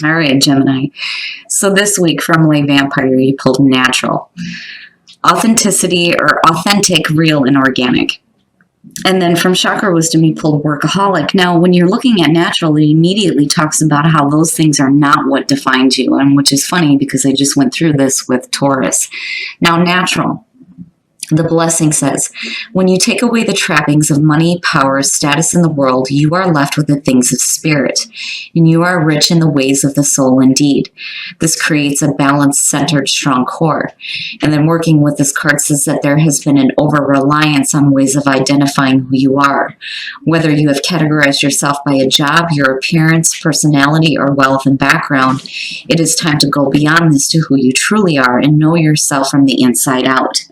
All right, Gemini. So this week from Lay Vampire, you pulled natural. Authenticity or authentic, real, and organic. And then from Chakra Wisdom, you pulled workaholic. Now, when you're looking at natural, it immediately talks about how those things are not what defines you, and which is funny because I just went through this with Taurus. Now, natural. The blessing says, when you take away the trappings of money, power, status in the world, you are left with the things of spirit, and you are rich in the ways of the soul indeed. This creates a balanced, centered, strong core. And then working with this card says that there has been an over-reliance on ways of identifying who you are. Whether you have categorized yourself by a job, your appearance, personality, or wealth and background, it is time to go beyond this to who you truly are and know yourself from the inside out.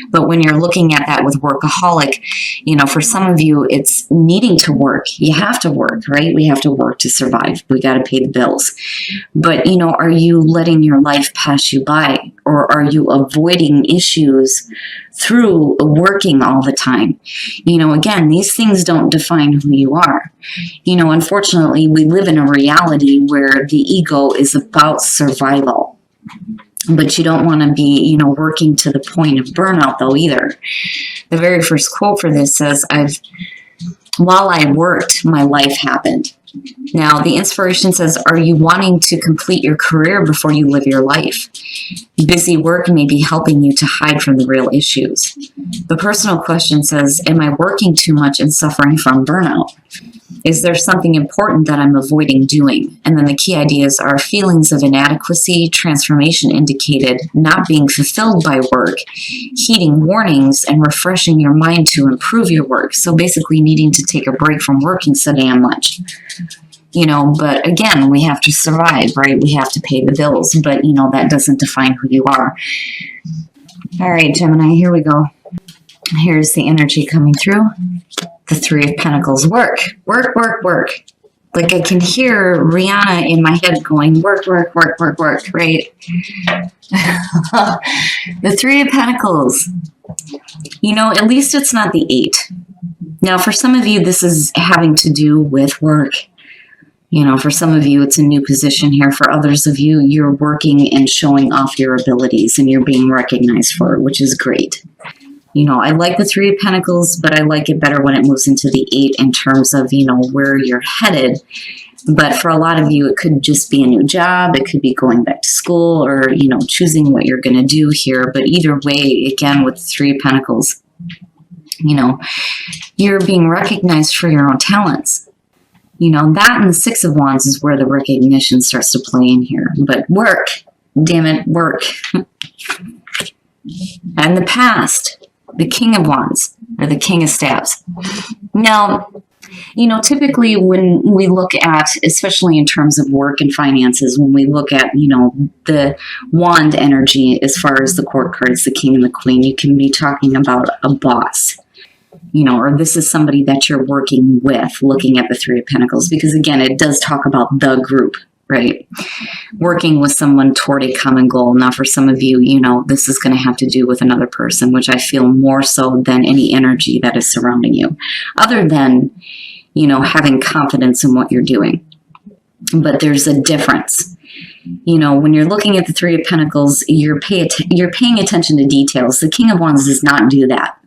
But when you're looking at that with workaholic, for some of you, it's needing to work. You have to work, right? We have to work to survive. We got to pay the bills. But, are you letting your life pass you by? Or are you avoiding issues through working all the time? Again, these things don't define who you are. Unfortunately, we live in a reality where the ego is about survival. But you don't want to be, working to the point of burnout, though, either. The very first quote for this says, while I worked, my life happened. Now, the inspiration says, are you wanting to complete your career before you live your life? Busy work may be helping you to hide from the real issues. The personal question says, am I working too much and suffering from burnout? Is there something important that I'm avoiding doing? And then the key ideas are feelings of inadequacy, transformation indicated, not being fulfilled by work, heeding warnings, and refreshing your mind to improve your work. So basically needing to take a break from working so damn much. But again, we have to survive, right? We have to pay the bills, but that doesn't define who you are. All right, Gemini, here we go. Here's the energy coming through. The Three of Pentacles. Work, work, work, work. Like I can hear Rihanna in my head going, work, work, work, work, work, right? The Three of Pentacles. At least it's not the Eight. Now, for some of you, this is having to do with work. For some of you, it's a new position here. For others of you, you're working and showing off your abilities and you're being recognized for it, which is great. I like the Three of Pentacles, but I like it better when it moves into the Eight in terms of, where you're headed. But for a lot of you, it could just be a new job. It could be going back to school or, choosing what you're going to do here. But either way, again, with the Three of Pentacles, you're being recognized for your own talents. That and the Six of Wands is where the recognition starts to play in here. But work, damn it, work. And the past. The King of Wands, or the King of Staves. Now, typically when we look at, especially in terms of work and finances, when we look at, the wand energy as far as the court cards, the King and the Queen, you can be talking about a boss, or this is somebody that you're working with, looking at the Three of Pentacles, because again, it does talk about the group. Right? Working with someone toward a common goal. Now, for some of you, this is going to have to do with another person, which I feel more so than any energy that is surrounding you, other than, having confidence in what you're doing. But there's a difference. When you're looking at the Three of Pentacles, you're paying attention to details. The King of Wands does not do that,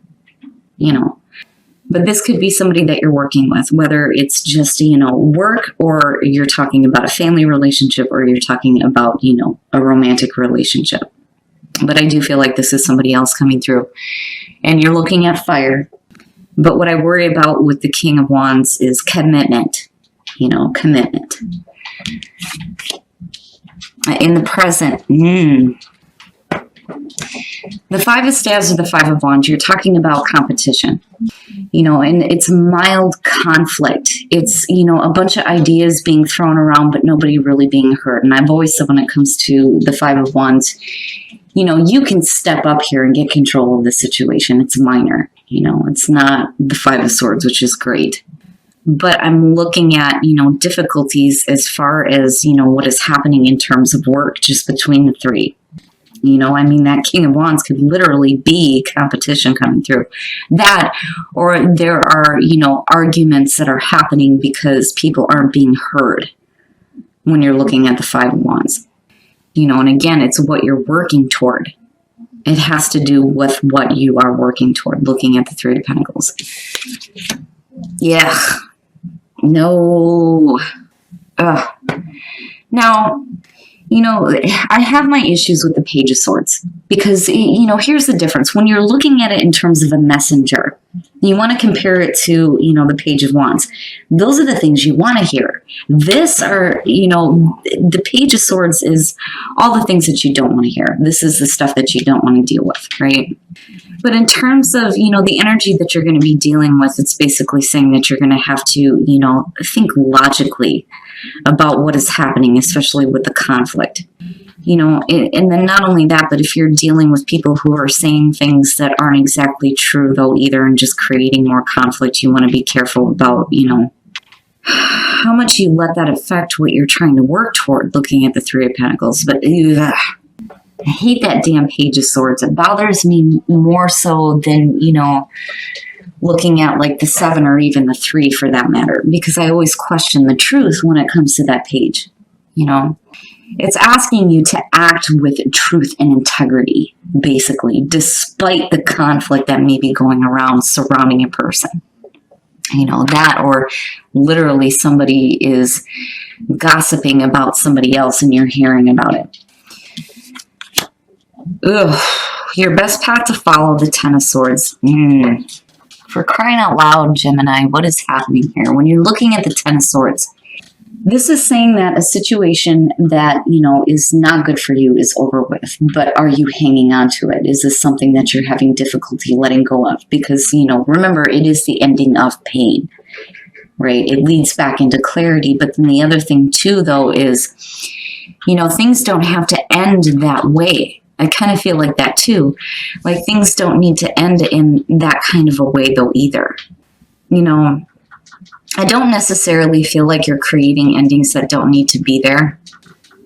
But this could be somebody that you're working with, whether it's just, work, or you're talking about a family relationship, or you're talking about, a romantic relationship. But I do feel like this is somebody else coming through. And you're looking at fire. But what I worry about with the King of Wands is commitment. Commitment. In the present, the Five of Staves or the Five of Wands, you're talking about competition, and it's mild conflict. It's, a bunch of ideas being thrown around, but nobody really being heard. And I've always said when it comes to the Five of Wands, you can step up here and get control of the situation. It's minor, it's not the Five of Swords, which is great. But I'm looking at, difficulties as far as, what is happening in terms of work just between the three. That King of Wands could literally be competition coming through. That, or there are, arguments that are happening because people aren't being heard. when you're looking at the Five of Wands. And again, it's what you're working toward. It has to do with what you are working toward, looking at the Three of Pentacles. Yeah. No. Ugh. Now, I have my issues with the Page of Swords because, here's the difference. When you're looking at it in terms of a messenger, you want to compare it to, the Page of Wands. Those are the things you want to hear. This are, the Page of Swords is all the things that you don't want to hear. This is the stuff that you don't want to deal with, right? But in terms of, the energy that you're going to be dealing with, it's basically saying that you're going to have to, think logically about what is happening, especially with the conflict. And then not only that, but if you're dealing with people who are saying things that aren't exactly true, though, either, and just creating more conflict, you want to be careful about, how much you let that affect what you're trying to work toward, looking at the Three of Pentacles. But I hate that damn Page of Swords. It bothers me more so than, looking at like the 7 or even the 3 for that matter, because I always question the truth when it comes to that page. It's asking you to act with truth and integrity, basically, despite the conflict that may be going around surrounding a person. That, or literally somebody is gossiping about somebody else and you're hearing about it. Ugh. Your best path to follow, the Ten of Swords. For crying out loud, Gemini, what is happening here? When you're looking at the Ten of Swords, this is saying that a situation that, is not good for you is over with. But are you hanging on to it? Is this something that you're having difficulty letting go of? Because, remember, it is the ending of pain, right? It leads back into clarity. But then the other thing, too, though, is, things don't have to end that way. I kind of feel like that too. Like things don't need to end in that kind of a way though either. I don't necessarily feel like you're creating endings that don't need to be there.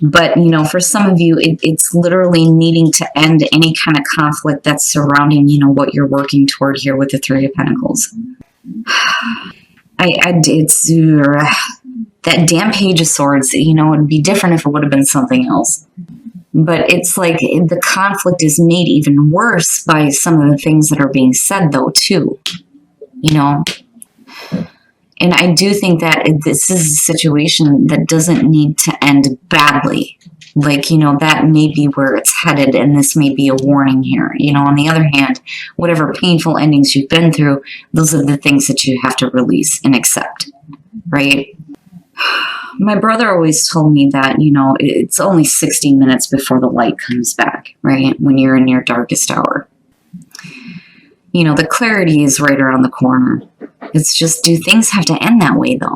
But, for some of you, it's literally needing to end any kind of conflict that's surrounding, what you're working toward here with the Three of Pentacles. That damn Page of Swords, it would be different if it would have been something else. But it's like the conflict is made even worse by some of the things that are being said, though, too. And I do think that this is a situation that doesn't need to end badly. Like, that may be where it's headed, and this may be a warning here. On the other hand, whatever painful endings you've been through, those are the things that you have to release and accept, right? My brother always told me that, it's only 60 minutes before the light comes back, right? When you're in your darkest hour. The clarity is right around the corner. It's just, do things have to end that way, though?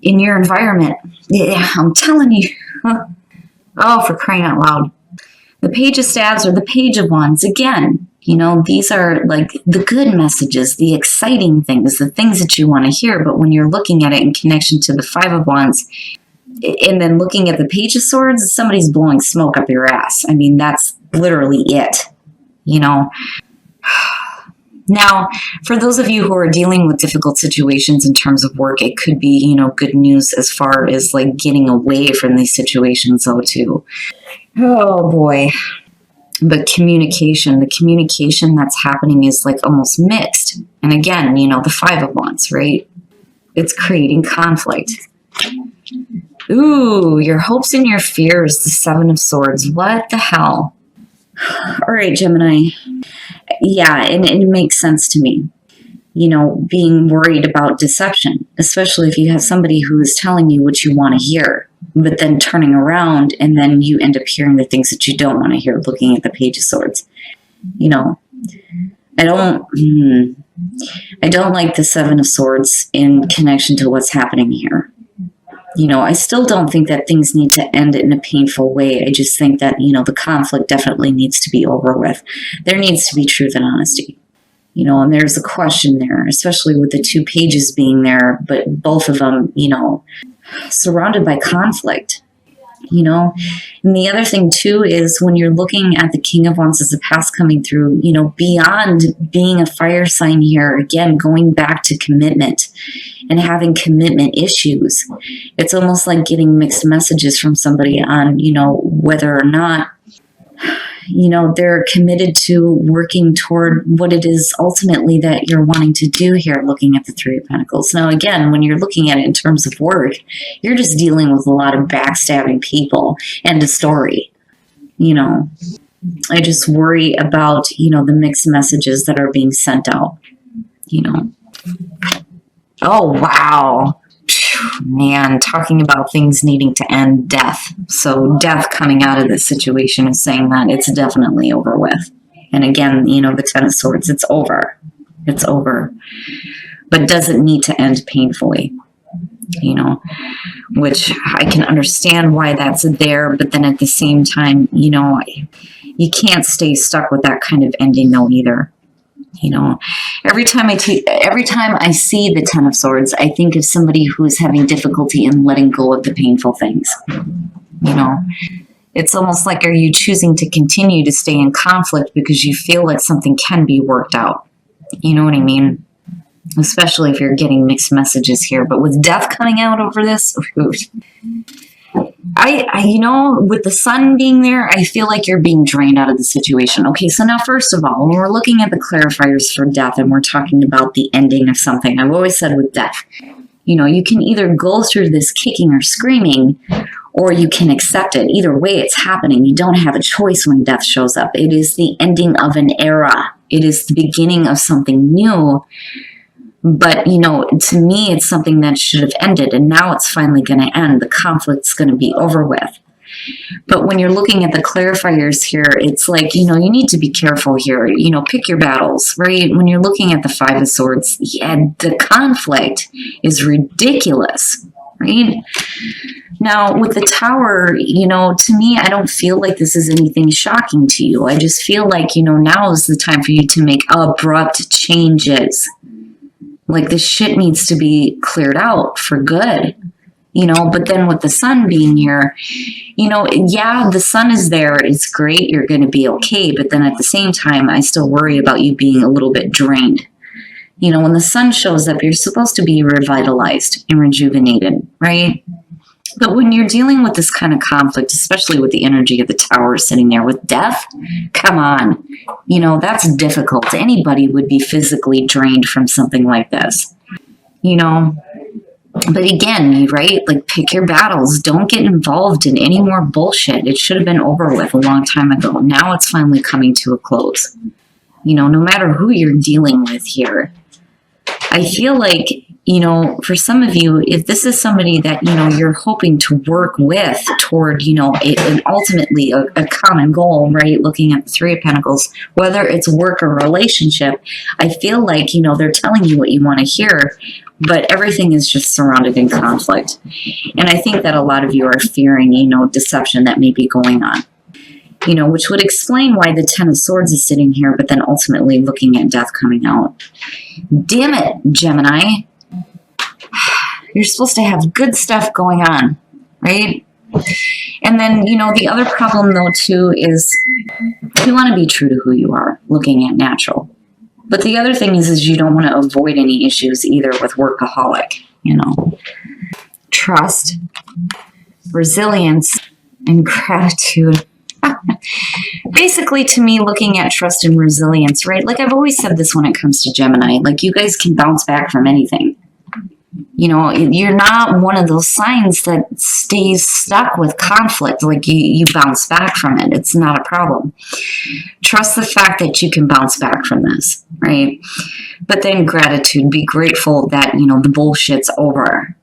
In your environment, yeah, I'm telling you. Oh, for crying out loud. The Page of Staves or the Page of Wands, again, these are like the good messages, the exciting things, the things that you want to hear. But when you're looking at it in connection to the Five of Wands and then looking at the Page of Swords, somebody's blowing smoke up your ass. I mean, that's literally it, Now, for those of you who are dealing with difficult situations in terms of work, it could be, good news as far as like getting away from these situations, though, too. Oh, boy. But the communication that's happening is like almost mixed. And again, the Five of Wands, right? It's creating conflict. Ooh, your hopes and your fears, the Seven of Swords. What the hell? All right, Gemini. Yeah, and it makes sense to me. Being worried about deception, especially if you have somebody who is telling you what you want to hear, but then turning around and then you end up hearing the things that you don't want to hear, looking at the Page of Swords. I don't like the Seven of Swords in connection to what's happening here. I still don't think that things need to end in a painful way. I just think that, the conflict definitely needs to be over with. There needs to be truth and honesty. And there's a question there, especially with the two pages being there, but both of them, surrounded by conflict. you know. And the other thing too is when you're looking at the King of Wands as a past coming through, you know, beyond being a fire sign here, again, going back to commitment and having commitment issues. It's almost like getting mixed messages from somebody on, you know, whether or not, you know, they're committed to working toward what it is ultimately that you're wanting to do here, looking at the Three of Pentacles. Now, again, when you're looking at it in terms of work, you're just dealing with a lot of backstabbing people and a story. You know, I just worry about, you know, the mixed messages that are being sent out, you know. Oh, wow. Man, talking about things needing to end, death. So death coming out of this situation is saying that it's definitely over with. And again, you know, the Ten of Swords, it's over. It's over. But doesn't need to end painfully, you know, which I can understand why that's there. But then at the same time, you know, you can't stay stuck with that kind of ending though either. You know, every time I see the Ten of Swords, I think of somebody who is having difficulty in letting go of the painful things. You know, it's almost like, are you choosing to continue to stay in conflict because you feel like something can be worked out? You know what I mean? Especially if you're getting mixed messages here. But with death coming out over this, I you know, with the sun being there, I feel like you're being drained out of the situation. Okay, so now first of all, when we're looking at the clarifiers for death and we're talking about the ending of something, I've always said with death, you know, you can either go through this kicking or screaming, or you can accept it. Either way, it's happening. You don't have a choice when death shows up. It is the ending of an era. It is the beginning of something new. But, you know, to me, it's something that should have ended, and now it's finally going to end. The conflict's going to be over with. But when you're looking at the clarifiers here, it's like, you know, you need to be careful here. You know, pick your battles, right? When you're looking at the Five of Swords, yeah, the conflict is ridiculous, right? Now, with the Tower, you know, to me, I don't feel like this is anything shocking to you. I just feel like, you know, now is the time for you to make abrupt changes. Like, this shit needs to be cleared out for good, you know. But then with the sun being here, you know, yeah, the sun is there. It's great. You're going to be okay. But then at the same time, I still worry about you being a little bit drained. You know, when the sun shows up, you're supposed to be revitalized and rejuvenated, right? But when you're dealing with this kind of conflict, especially with the energy of the Tower sitting there with death, come on, you know, that's difficult. Anybody would be physically drained from something like this, you know. But again, right, like, pick your battles. Don't get involved in any more bullshit. It should have been over with a long time ago. Now it's finally coming to a close. You know, no matter who you're dealing with here, I feel like, you know, for some of you, if this is somebody that, you know, you're hoping to work with toward, you know, and ultimately a common goal, right? Looking at the Three of Pentacles, whether it's work or relationship, I feel like, you know, they're telling you what you want to hear, but everything is just surrounded in conflict. And I think that a lot of you are fearing, you know, deception that may be going on, you know, which would explain why the Ten of Swords is sitting here, but then ultimately looking at death coming out. Damn it, Gemini. You're supposed to have good stuff going on, right? And then, you know, the other problem, though, too, is you want to be true to who you are, looking at natural. But the other thing is you don't want to avoid any issues either with workaholic, you know. Trust, resilience, and gratitude. Basically, to me, looking at trust and resilience, right? Like, I've always said this when it comes to Gemini. Like, you guys can bounce back from anything. You know, you're not one of those signs that stays stuck with conflict. Like, you bounce back from it. It's not a problem. Trust the fact that you can bounce back from this, right? But then gratitude. Be grateful that, you know, the bullshit's over.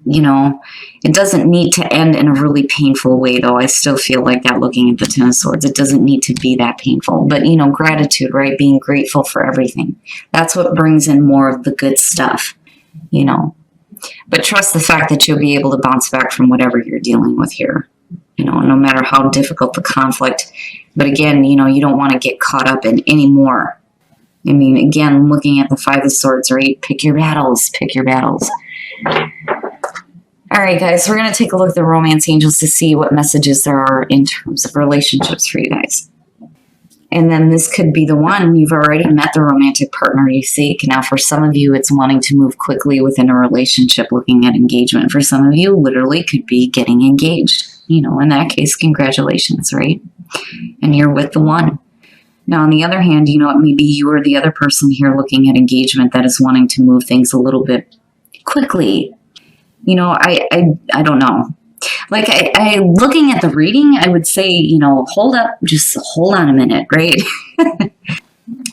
You know, it doesn't need to end in a really painful way, though. I still feel like that looking at the Ten of Swords. It doesn't need to be that painful. But, you know, gratitude, right? Being grateful for everything. That's what brings in more of the good stuff, you know. But trust the fact that you'll be able to bounce back from whatever you're dealing with here, you know, no matter how difficult the conflict. But again, you know, you don't want to get caught up in any more. I mean, again, looking at the Five of Swords, right? Pick your battles. Pick your battles. All right, guys, we're going to take a look at the romance angels to see what messages there are in terms of relationships for you guys. And then this could be the one. You've already met the romantic partner you seek. Now, for some of you, it's wanting to move quickly within a relationship, looking at engagement. For some of you, literally could be getting engaged. You know, in that case, congratulations, right? And you're with the one. Now, on the other hand, you know, it may be you or the other person here looking at engagement that is wanting to move things a little bit quickly. You know, I don't know. Like, I looking at the reading, I would say, you know, hold up, just hold on a minute, right?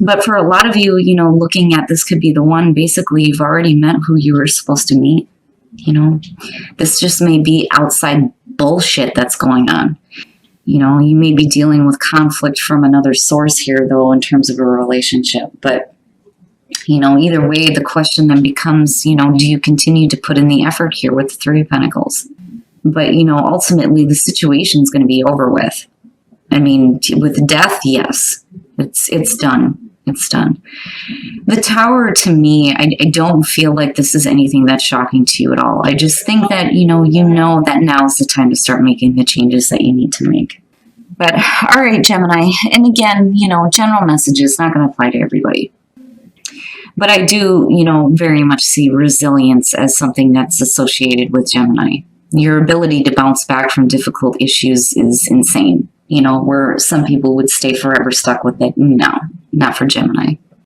But for a lot of you, you know, looking at this could be the one. Basically, you've already met who you were supposed to meet. You know, this just may be outside bullshit that's going on. You know, you may be dealing with conflict from another source here, though, in terms of a relationship. But, you know, either way, the question then becomes, you know, do you continue to put in the effort here with the Three of Pentacles? But, you know, ultimately, the situation is going to be over with. I mean, with death, yes, it's done. It's done. The Tower, to me, I don't feel like this is anything that's shocking to you at all. I just think that, you know that now is the time to start making the changes that you need to make. But, all right, Gemini. And again, you know, general messages, not going to apply to everybody. But I do, you know, very much see resilience as something that's associated with Gemini. Your ability to bounce back from difficult issues is insane. You know, where some people would stay forever stuck with it. No, not for Gemini.